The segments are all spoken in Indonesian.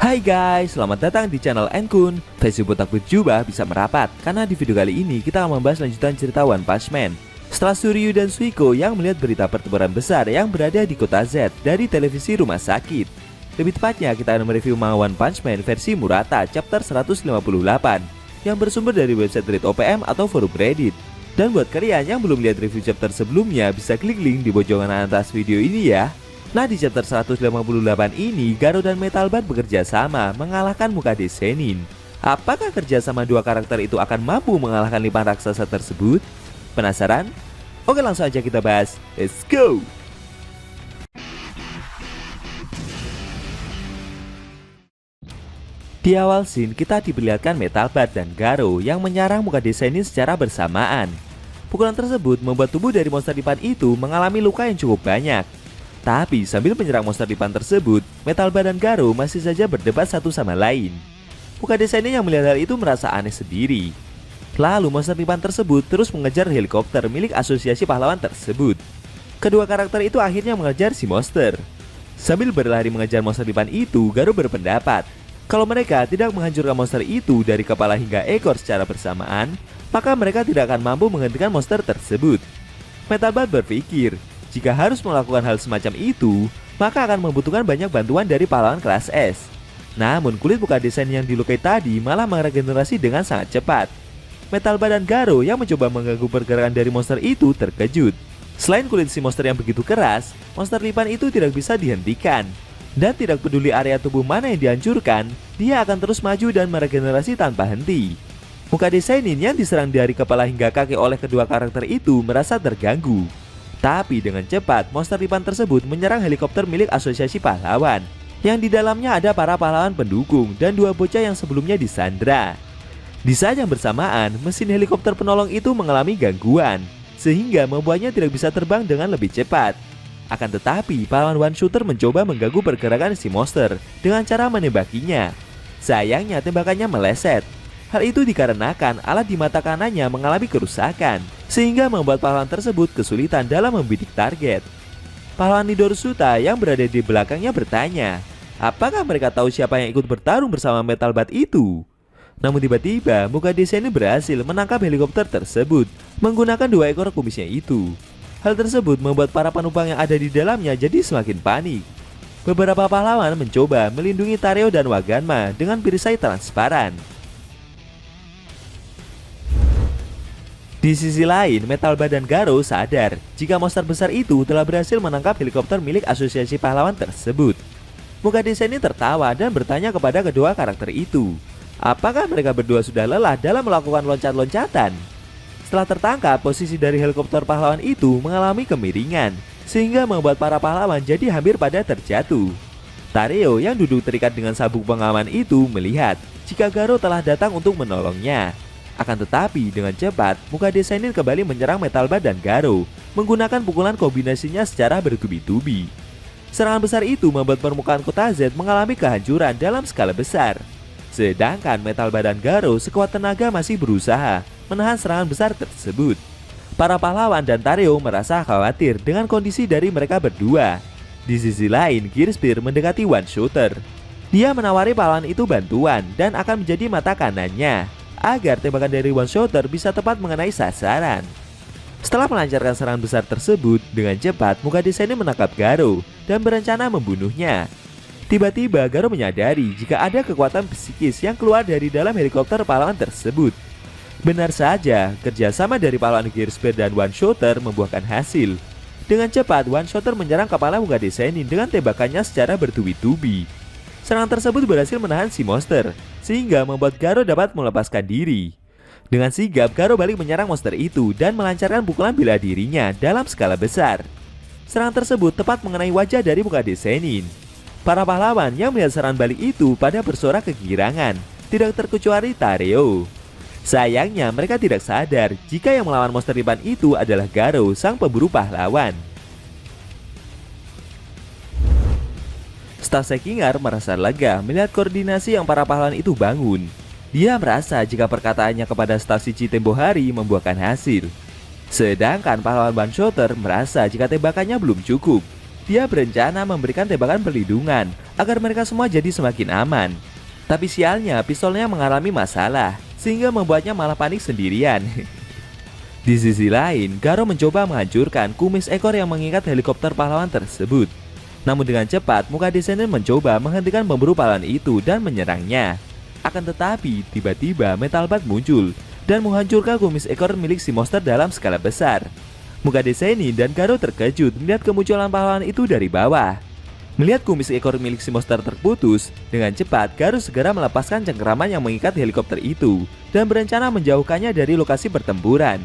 Hai guys, selamat datang di channel Enkun. Versi botak berjubah bisa merapat, karena di video kali ini kita akan membahas lanjutan cerita One Punch Man. Setelah Suryu dan Suiko yang melihat berita pertempuran besar yang berada di kota Z dari televisi rumah sakit. Lebih tepatnya kita akan mereview manga One Punch Man versi Murata chapter 158 yang bersumber dari website Reddit OPM atau forum Reddit. Dan buat kalian yang belum lihat review chapter sebelumnya, bisa klik link di pojokan atas video ini ya. Nah, di chapter 158 ini, Garo dan Metal Bat bekerja sama mengalahkan Mukade Sennin. Apakah kerjasama dua karakter itu akan mampu mengalahkan 5 raksasa tersebut? Penasaran? Oke, langsung aja kita bahas. Let's go! Di awal scene, kita diperlihatkan Metal Bat dan Garo yang menyerang Mukade Sennin secara bersamaan. Pukulan tersebut membuat tubuh dari monster dipan itu mengalami luka yang cukup banyak. Tapi sambil menyerang monster dipan tersebut, Metal Bat dan Garo masih saja berdebat satu sama lain. Mukade Sennin yang melihat hal itu merasa aneh sendiri. Lalu monster dipan tersebut terus mengejar helikopter milik asosiasi pahlawan tersebut. Kedua karakter itu akhirnya mengejar si monster. Sambil berlari mengejar monster dipan itu, Garo berpendapat kalau mereka tidak menghancurkan monster itu dari kepala hingga ekor secara bersamaan, maka mereka tidak akan mampu menghentikan monster tersebut. Metal Bat berpikir, jika harus melakukan hal semacam itu, maka akan membutuhkan banyak bantuan dari pahlawan kelas S. Namun kulit Mukade Sennin yang dilukai tadi malah meregenerasi dengan sangat cepat. Metal Bat dan Garo yang mencoba mengganggu pergerakan dari monster itu terkejut. Selain kulit si monster yang begitu keras, monster lipan itu tidak bisa dihentikan. Dan tidak peduli area tubuh mana yang dihancurkan, dia akan terus maju dan meregenerasi tanpa henti. Mukade Sennin yang diserang dari kepala hingga kaki oleh kedua karakter itu merasa terganggu. Tapi dengan cepat, monster lipan tersebut menyerang helikopter milik asosiasi pahlawan, yang di dalamnya ada para pahlawan pendukung dan dua bocah yang sebelumnya disandra. Di saat yang bersamaan, mesin helikopter penolong itu mengalami gangguan, sehingga membuatnya tidak bisa terbang dengan lebih cepat. Akan tetapi, pahlawan One Shooter mencoba mengganggu pergerakan si monster dengan cara menembakinya. Sayangnya tembakannya meleset. Hal itu dikarenakan alat di mata kanannya mengalami kerusakan, sehingga membuat pahlawan tersebut kesulitan dalam membidik target. Pahlawan Nidor Suta yang berada di belakangnya bertanya, apakah mereka tahu siapa yang ikut bertarung bersama Metal Bat itu? Namun tiba-tiba Mukade Sennin berhasil menangkap helikopter tersebut menggunakan 2 ekor kumisnya itu. Hal tersebut membuat para penumpang yang ada di dalamnya jadi semakin panik. Beberapa pahlawan mencoba melindungi Tareo dan Waganma dengan perisai transparan. Di sisi lain, Metal Bat dan Garo sadar jika monster besar itu telah berhasil menangkap helikopter milik asosiasi pahlawan tersebut. Mukade Sennin tertawa dan bertanya kepada kedua karakter itu, apakah mereka berdua sudah lelah dalam melakukan loncat-loncatan? Setelah tertangkap, posisi dari helikopter pahlawan itu mengalami kemiringan, sehingga membuat para pahlawan jadi hampir pada terjatuh. Tareo yang duduk terikat dengan sabuk pengaman itu melihat jika Garo telah datang untuk menolongnya. Akan tetapi dengan cepat, Mukade Sennin kembali menyerang Metal Bat dan Garo menggunakan pukulan kombinasinya secara bertubi-tubi. Serangan besar itu membuat permukaan kota Z mengalami kehancuran dalam skala besar. Sedangkan Metal Bat dan Garo sekuat tenaga masih berusaha menahan serangan besar tersebut. Para pahlawan dan Tareo merasa khawatir dengan kondisi dari mereka berdua. Di sisi lain, Gear Spear mendekati One Shooter. Dia menawari pahlawan itu bantuan dan akan menjadi mata kanannya agar tembakan dari One Shooter bisa tepat mengenai sasaran. Setelah melancarkan serangan besar tersebut, dengan cepat Mukade Sennin menangkap Garo dan berencana membunuhnya. Tiba-tiba Garo menyadari jika ada kekuatan psikis yang keluar dari dalam helikopter pahlawan tersebut. Benar saja, kerjasama dari pahlawan Gear Spear dan One Shooter membuahkan hasil. Dengan cepat, One Shooter menyerang kepala Mukade Sennin dengan tembakannya secara bertubi-tubi. Serangan tersebut berhasil menahan si monster, sehingga membuat Garo dapat melepaskan diri. Dengan sigap, Garo balik menyerang monster itu dan melancarkan pukulan bela dirinya dalam skala besar. Serangan tersebut tepat mengenai wajah dari Mukade Sennin. Para pahlawan yang melihat serangan balik itu pada bersorak kegirangan, tidak terkecuali Tareo. Sayangnya mereka tidak sadar jika yang melawan monster lipan itu adalah Garo, sang pemburu pahlawan. Staf Sekingar merasa lega melihat koordinasi yang para pahlawan itu bangun. Dia merasa jika perkataannya kepada staf Shichi tempo hari membuahkan hasil. Sedangkan pahlawan One Shooter merasa jika tembakannya belum cukup. Dia berencana memberikan tembakan perlindungan agar mereka semua jadi semakin aman. Tapi sialnya pistolnya mengalami masalah, sehingga membuatnya malah panik sendirian. Di sisi lain, Garo mencoba menghancurkan kumis ekor yang mengikat helikopter pahlawan tersebut. Namun dengan cepat, muka descendant mencoba menghentikan pemburu pahlawan itu dan menyerangnya. Akan tetapi, tiba-tiba Metal Bat muncul dan menghancurkan kumis ekor milik si monster dalam skala besar. Muka descendant dan Garo terkejut melihat kemunculan pahlawan itu dari bawah. Melihat kumis ekor milik si monster terputus, dengan cepat Garo segera melepaskan cengkeraman yang mengikat helikopter itu dan berencana menjauhkannya dari lokasi pertempuran.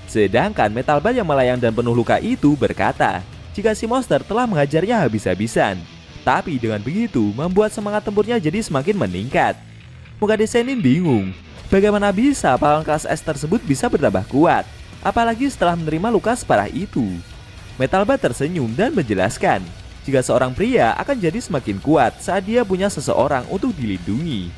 Sedangkan Metal Bat yang melayang dan penuh luka itu berkata, jika si monster telah menghajarnya habis-habisan. Tapi dengan begitu membuat semangat tempurnya jadi semakin meningkat. Muka descendant bingung, bagaimana bisa pahlawan kelas S tersebut bisa bertambah kuat, apalagi setelah menerima luka separah itu. Metal Bat tersenyum dan menjelaskan, jika seorang pria akan jadi semakin kuat saat dia punya seseorang untuk dilindungi.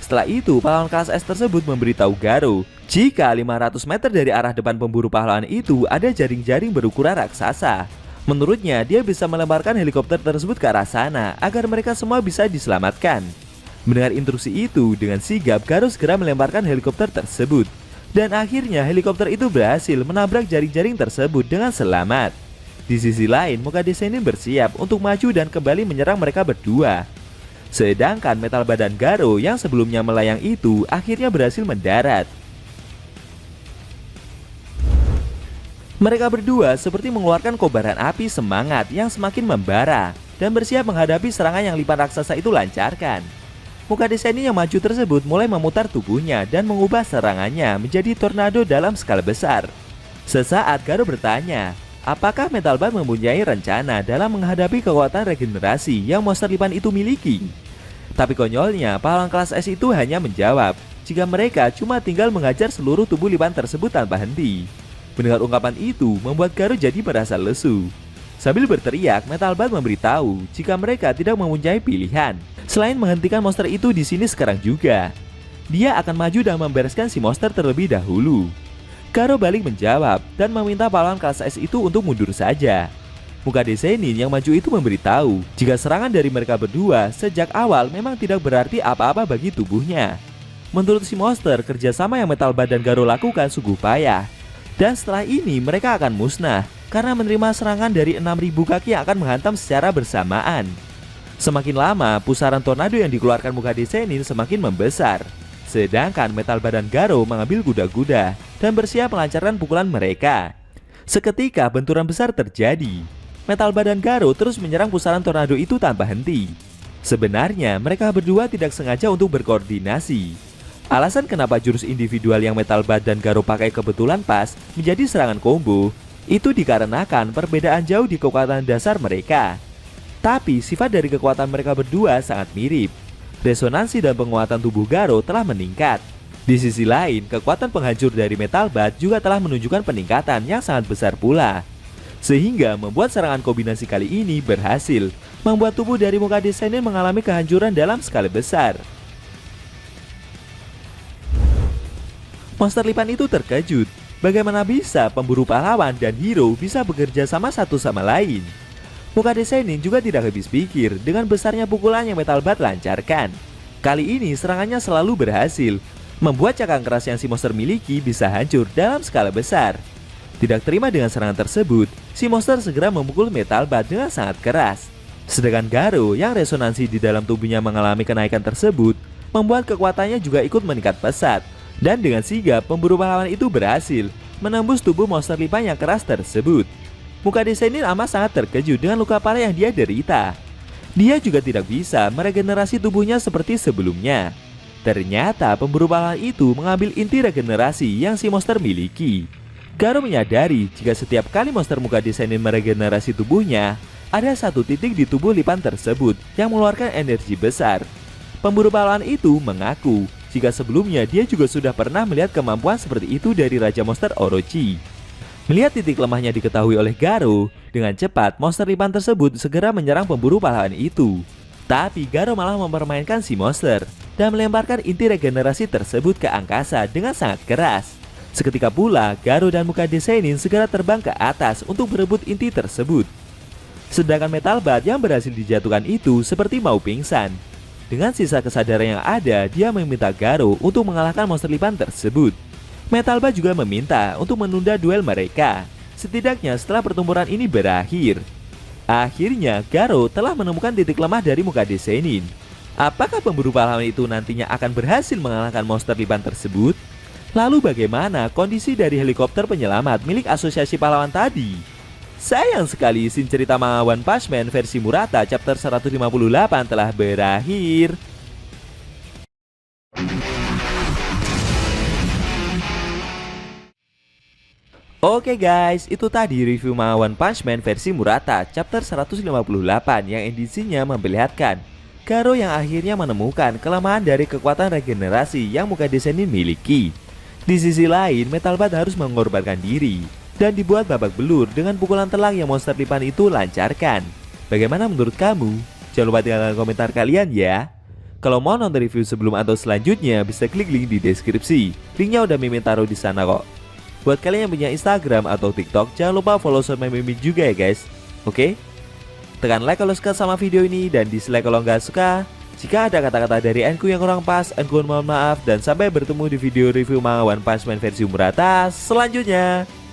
Setelah itu, pahlawan kelas S tersebut memberitahu Garo, jika 500 meter dari arah depan pemburu pahlawan itu ada jaring-jaring berukuran raksasa. Menurutnya, dia bisa melemparkan helikopter tersebut ke arah sana agar mereka semua bisa diselamatkan. Mendengar instruksi itu, dengan sigap Garo segera melemparkan helikopter tersebut. Dan akhirnya helikopter itu berhasil menabrak jaring-jaring tersebut dengan selamat. Di sisi lain, muka descendant bersiap untuk maju dan kembali menyerang mereka berdua. Sedangkan Metal Bat dan Garo yang sebelumnya melayang itu akhirnya berhasil mendarat. Mereka berdua seperti mengeluarkan kobaran api semangat yang semakin membara dan bersiap menghadapi serangan yang lipan raksasa itu lancarkan. Muka descendant yang maju tersebut mulai memutar tubuhnya dan mengubah serangannya menjadi tornado dalam skala besar. Sesaat Garo bertanya, apakah Metal Bat mempunyai rencana dalam menghadapi kekuatan regenerasi yang monster lipan itu miliki? Tapi konyolnya, pahlawan kelas S itu hanya menjawab, jika mereka cuma tinggal menghajar seluruh tubuh lipan tersebut tanpa henti. Mendengar ungkapan itu, membuat Garo jadi merasa lesu. Sambil berteriak, Metal Bat memberitahu jika mereka tidak mempunyai pilihan selain menghentikan monster itu di sini sekarang juga. Dia akan maju dan membereskan si monster terlebih dahulu. Garo balik menjawab dan meminta pahlawan kelas S itu untuk mundur saja. Muka descendant yang maju itu memberitahu jika serangan dari mereka berdua sejak awal memang tidak berarti apa-apa bagi tubuhnya. Menurut si monster, kerjasama yang Metal Bat dan Garo lakukan sungguh payah. Dan setelah ini mereka akan musnah karena menerima serangan dari 6.000 kaki yang akan menghantam secara bersamaan. Semakin lama, pusaran tornado yang dikeluarkan muka descendant semakin membesar. Sedangkan Metal Bat dan Garo mengambil kuda-kuda dan bersiap melancarkan pukulan mereka. Seketika benturan besar terjadi. Metal Bat dan Garo terus menyerang pusaran tornado itu tanpa henti. Sebenarnya mereka berdua tidak sengaja untuk berkoordinasi. Alasan kenapa jurus individual yang Metal Bat dan Garo pakai kebetulan pas menjadi serangan combo itu dikarenakan perbedaan jauh di kekuatan dasar mereka. Tapi sifat dari kekuatan mereka berdua sangat mirip. Resonansi dan penguatan tubuh Garo telah meningkat. Di sisi lain, kekuatan penghancur dari Metal Bat juga telah menunjukkan peningkatan yang sangat besar pula. Sehingga membuat serangan kombinasi kali ini berhasil membuat tubuh dari muka descendant mengalami kehancuran dalam skala besar. Monster lipan itu terkejut. Bagaimana bisa pemburu pahlawan dan hero bisa bekerja sama satu sama lain? Muka descendant juga tidak habis pikir dengan besarnya pukulan yang Metal Bat lancarkan. Kali ini serangannya selalu berhasil, membuat cakang keras yang si monster miliki bisa hancur dalam skala besar. Tidak terima dengan serangan tersebut, si monster segera memukul Metal Bat dengan sangat keras. Sedangkan Garo yang resonansi di dalam tubuhnya mengalami kenaikan tersebut, membuat kekuatannya juga ikut meningkat pesat. Dan dengan sigap, pemburu pahlawan itu berhasil menembus tubuh monster lipan yang keras tersebut. Muka descendant amat sangat terkejut dengan luka parah yang dia derita. Dia juga tidak bisa meregenerasi tubuhnya seperti sebelumnya. Ternyata pemburu pahlawan itu mengambil inti regenerasi yang si monster miliki. Garo menyadari jika setiap kali monster muka descendant meregenerasi tubuhnya, ada satu titik di tubuh lipan tersebut yang mengeluarkan energi besar. Pemburu pahlawan itu mengaku jika sebelumnya dia juga sudah pernah melihat kemampuan seperti itu dari Raja Monster Orochi. Melihat titik lemahnya diketahui oleh Garo, dengan cepat monster lipan tersebut segera menyerang pemburu pahlawan itu. Tapi Garo malah mempermainkan si monster dan melemparkan inti regenerasi tersebut ke angkasa dengan sangat keras. Seketika pula, Garo dan muka descendant segera terbang ke atas untuk berebut inti tersebut. Sedangkan Metal Bat yang berhasil dijatuhkan itu seperti mau pingsan. Dengan sisa kesadaran yang ada, dia meminta Garou untuk mengalahkan monster lipan tersebut. Metal Bat juga meminta untuk menunda duel mereka, setidaknya setelah pertempuran ini berakhir. Akhirnya, Garou telah menemukan titik lemah dari Mugadhe Sennin. Apakah pemburu pahlawan itu nantinya akan berhasil mengalahkan monster lipan tersebut? Lalu bagaimana kondisi dari helikopter penyelamat milik Asosiasi Pahlawan tadi? Sayang sekali scene cerita manga One Punch Man versi Murata chapter 158 telah berakhir. Oke guys, itu tadi review manga One Punch Man versi Murata chapter 158 yang edisinya memperlihatkan Garou yang akhirnya menemukan kelemahan dari kekuatan regenerasi yang Mugadhe Sennin miliki. Di sisi lain, Metal Bat harus mengorbankan diri dan dibuat babak belur dengan pukulan telak yang monster lipan itu lancarkan. Bagaimana menurut kamu? Jangan lupa tinggalkan komentar kalian ya. Kalau mau nonton review sebelum atau selanjutnya, bisa klik link di deskripsi. Linknya udah Mimin taruh di sana kok. Buat kalian yang punya Instagram atau TikTok, jangan lupa follow sosmed Mimin juga ya guys. Oke? Tekan like kalau suka sama video ini dan dislike kalau nggak suka. Jika ada kata-kata dari Enku yang kurang pas, Enku mohon maaf dan sampai bertemu di video review manga One Punch Man versi Murata selanjutnya.